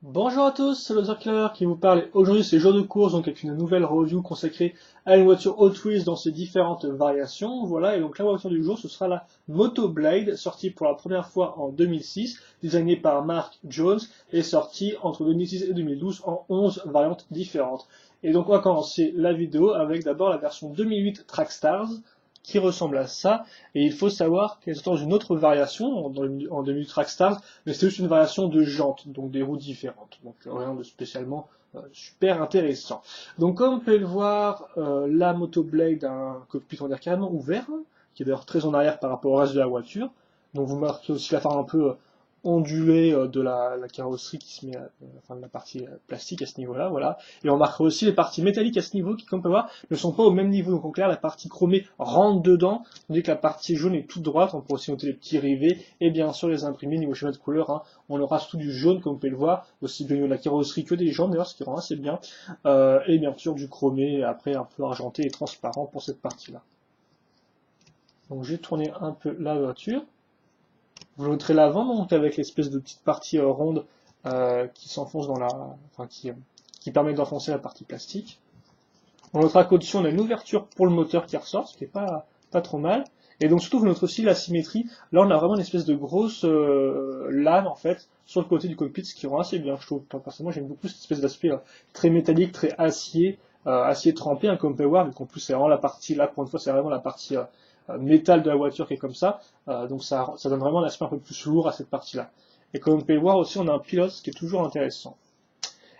Bonjour à tous, c'est le Killer qui vous parle. Aujourd'hui, c'est jour de course, donc avec une nouvelle review consacrée à une voiture Hot Wheels dans ses différentes variations. Voilà, et donc la voiture du jour, ce sera la Moto Blade, sortie pour la première fois en 2006, designée par Mark Jones, et sortie entre 2006 et 2012 en 11 variantes différentes. Et donc on va commencer la vidéo avec d'abord la version 2008 Trackstars, qui ressemble à ça, et il faut savoir qu'elle est dans une autre variation, en 2008 Trackstars, mais c'est juste une variation de jantes, donc des roues différentes. Donc rien de spécialement super intéressant. Donc comme vous pouvez le voir, la Moto Blade a un cockpit on va dire carrément ouvert, hein, qui est d'ailleurs très en arrière par rapport au reste de la voiture. Donc vous marquez aussi la forme un peu ondulée de la carrosserie qui se met enfin de la partie plastique à ce niveau-là, voilà. Et on marquera aussi les parties métalliques à ce niveau qui, comme on peut voir, ne sont pas au même niveau. Donc en clair, la partie chromée rentre dedans, tandis que la partie jaune est toute droite. On peut aussi noter les petits rivets et bien sûr les imprimés niveau schéma de couleur. Hein, on aura tout du jaune, comme vous pouvez le voir, aussi bien au niveau de la carrosserie que des jambes d'ailleurs, ce qui rend assez bien. Et bien sûr du chromé, et après un peu argenté et transparent pour cette partie-là. Donc j'ai tourné un peu la voiture. Vous noterez l'avant, donc avec l'espèce de petite partie ronde qui s'enfonce dans la, enfin qui permet d'enfoncer la partie plastique. On notera qu'au-dessus on a une ouverture pour le moteur qui ressort, ce qui est pas trop mal. Et donc surtout vous noterez aussi la symétrie. Là on a vraiment une espèce de grosse lame en fait sur le côté du cockpit, ce qui rend assez bien, je trouve. Personnellement j'aime beaucoup cette espèce d'aspect très métallique, très acier, acier trempé, hein, comme on peut voir, vu qu'en plus c'est vraiment la partie là pour une fois c'est vraiment la partie métal de la voiture qui est comme ça. Donc ça donne vraiment un aspect un peu plus lourd à cette partie-là. Et comme on peut le voir aussi, on a un pilote, ce qui est toujours intéressant.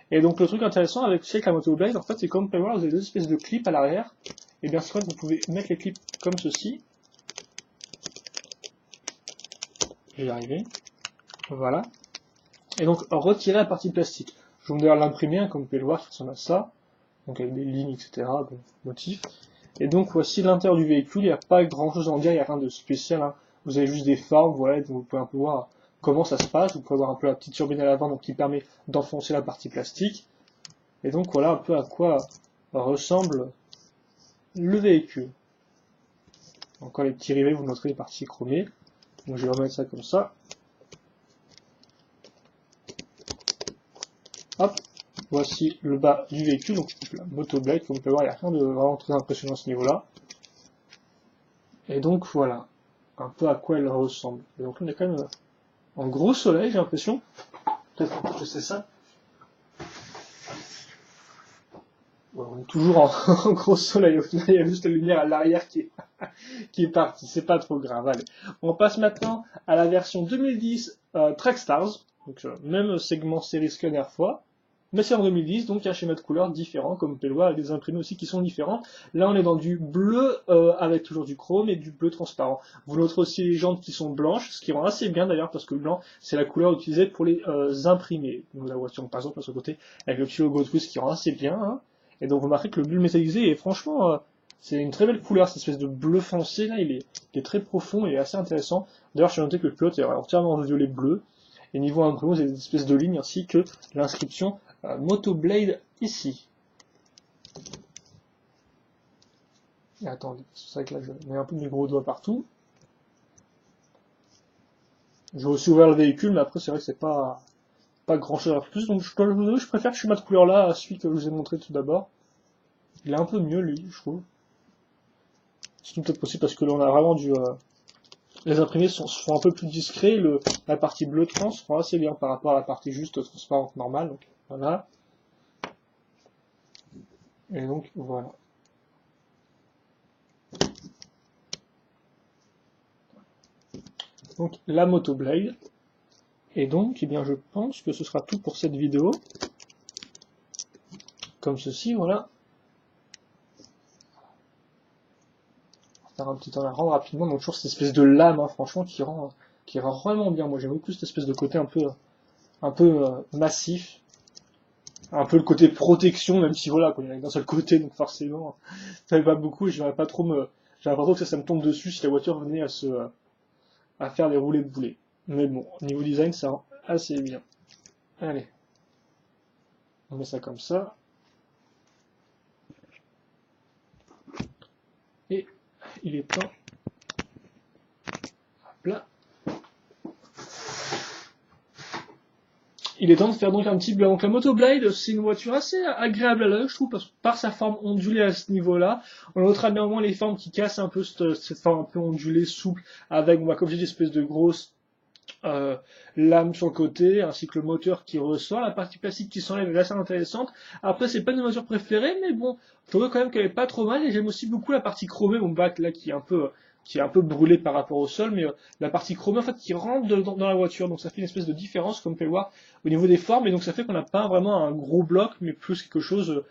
Et donc le truc intéressant avec la Moto Blade, en fait, c'est comme vous pouvez voir, vous avez deux espèces de clips à l'arrière. Et bien sûr, vous pouvez mettre les clips comme ceci. Je vais y arriver. Voilà. Et donc retirer la partie plastique. Je vais d'ailleurs l'imprimer, hein, comme vous pouvez le voir, ça ressemble à ça. Donc avec des lignes, etc. Donc motifs. Et donc voici l'intérieur du véhicule, il n'y a pas grand chose à en dire, il n'y a rien de spécial. Hein. Vous avez juste des formes, voilà, donc vous pouvez un peu voir comment ça se passe. Vous pouvez voir un peu la petite turbine à l'avant, donc qui permet d'enfoncer la partie plastique. Et donc voilà un peu à quoi ressemble le véhicule. Encore les petits rivets, vous noterez les parties chromées. Donc je vais remettre ça comme ça. Hop, voici le bas du véhicule, donc la Moto Blade, comme vous pouvez voir, il n'y a rien de vraiment très impressionnant à ce niveau-là. Et donc voilà, un peu à quoi elle ressemble. Et donc là, on est quand même en gros soleil, j'ai l'impression. Peut-être que c'est ça. Ouais, on est toujours en gros soleil. Au final, il y a juste la lumière à l'arrière qui est partie. C'est pas trop grave. Allez. On passe maintenant à la version 2010 Trackstars. Donc, même segment série que la dernière fois. Mais c'est en 2010, donc il y a un schéma de couleurs différent, comme vous pouvez le voir, avec des imprimés aussi qui sont différents. Là, on est dans du bleu avec toujours du chrome et du bleu transparent. Vous noterez aussi les jantes qui sont blanches, ce qui rend assez bien d'ailleurs, parce que le blanc, c'est la couleur utilisée pour les imprimés. Donc la voiture, par exemple, à ce côté, avec le petit logo Twist qui rend assez bien. Hein. Et donc vous remarquez que le bleu métallisé est franchement, c'est une très belle couleur, cette espèce de bleu foncé là, il est très profond et assez intéressant. D'ailleurs, je suis noté que le pilote est entièrement en violet bleu. Et niveau imprimé, vous avez des espèces de lignes ainsi que l'inscription Moto Blade ici. Et attendez, c'est vrai que là je mets un peu mes gros doigts partout. Je vais aussi ouvrir le véhicule, mais après c'est vrai que c'est pas grand chose à plus, donc je préfère le schéma de couleur là à celui que je vous ai montré tout d'abord. Il est un peu mieux lui, je trouve. C'est peut-être possible parce que là on a vraiment les imprimés sont un peu plus discrets, la partie bleu trans rend assez bien par rapport à la partie juste transparente normale, donc voilà. Et donc voilà. Donc la Moto Blade. Et donc, eh bien, je pense que ce sera tout pour cette vidéo. Comme ceci, voilà. On va faire un petit temps à rendre rapidement. Donc toujours cette espèce de lame, hein, franchement, qui rend vraiment bien. Moi, j'aime beaucoup cette espèce de côté un peu massif. Un peu le côté protection, même si voilà, quand il y en a d'un seul côté, donc forcément, ça fait pas beaucoup. Et j'aimerais pas trop que ça me tombe dessus si la voiture venait à faire des roulés de boulet. Mais bon, niveau design, ça rend assez bien. Allez, on met ça comme ça. Et il est temps. Hop là. Il est temps de faire donc un petit bilan. Donc la Motoblade, c'est une voiture assez agréable à l'œil, je trouve, par sa forme ondulée à ce niveau-là. On notera néanmoins les formes qui cassent un peu cette forme un peu ondulée, souple, avec, comme j'ai dit, une espèce de grosse lame sur le côté, ainsi que le moteur qui ressort. La partie plastique qui s'enlève est assez intéressante. Après, c'est pas une voiture préférée, mais bon, je trouve quand même qu'elle est pas trop mal, et j'aime aussi beaucoup la partie chromée, mon bac là, qui est un peu brûlé par rapport au sol, mais la partie chromée en fait qui rentre dans la voiture, donc ça fait une espèce de différence comme on peut le voir au niveau des formes, et donc ça fait qu'on n'a pas vraiment un gros bloc, mais plus quelque chose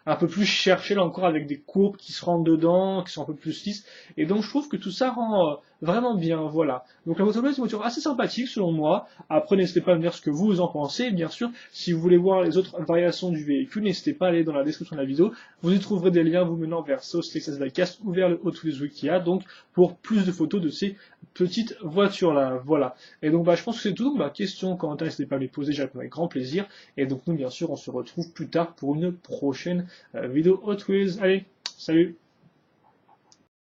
un peu plus cherché là encore avec des courbes qui se rentrent dedans, qui sont un peu plus lisses, et donc je trouve que tout ça rend vraiment bien, voilà. Donc la Motoblade est une voiture assez sympathique selon moi. Après n'hésitez pas à me dire ce que vous en pensez, bien sûr, si vous voulez voir les autres variations du véhicule, n'hésitez pas à aller dans la description de la vidéo, vous y trouverez des liens vous menant vers Sauce Texas Diecast ou vers le Hot Wheels Wiki, donc pour plus de photos de ces petites voitures-là. Voilà. Et donc, je pense que c'est tout. Donc, question, commentaire, n'hésitez pas à les poser, j'attends avec grand plaisir. Et donc, nous, bien sûr, on se retrouve plus tard pour une prochaine vidéo Hot Wheels. Allez, salut!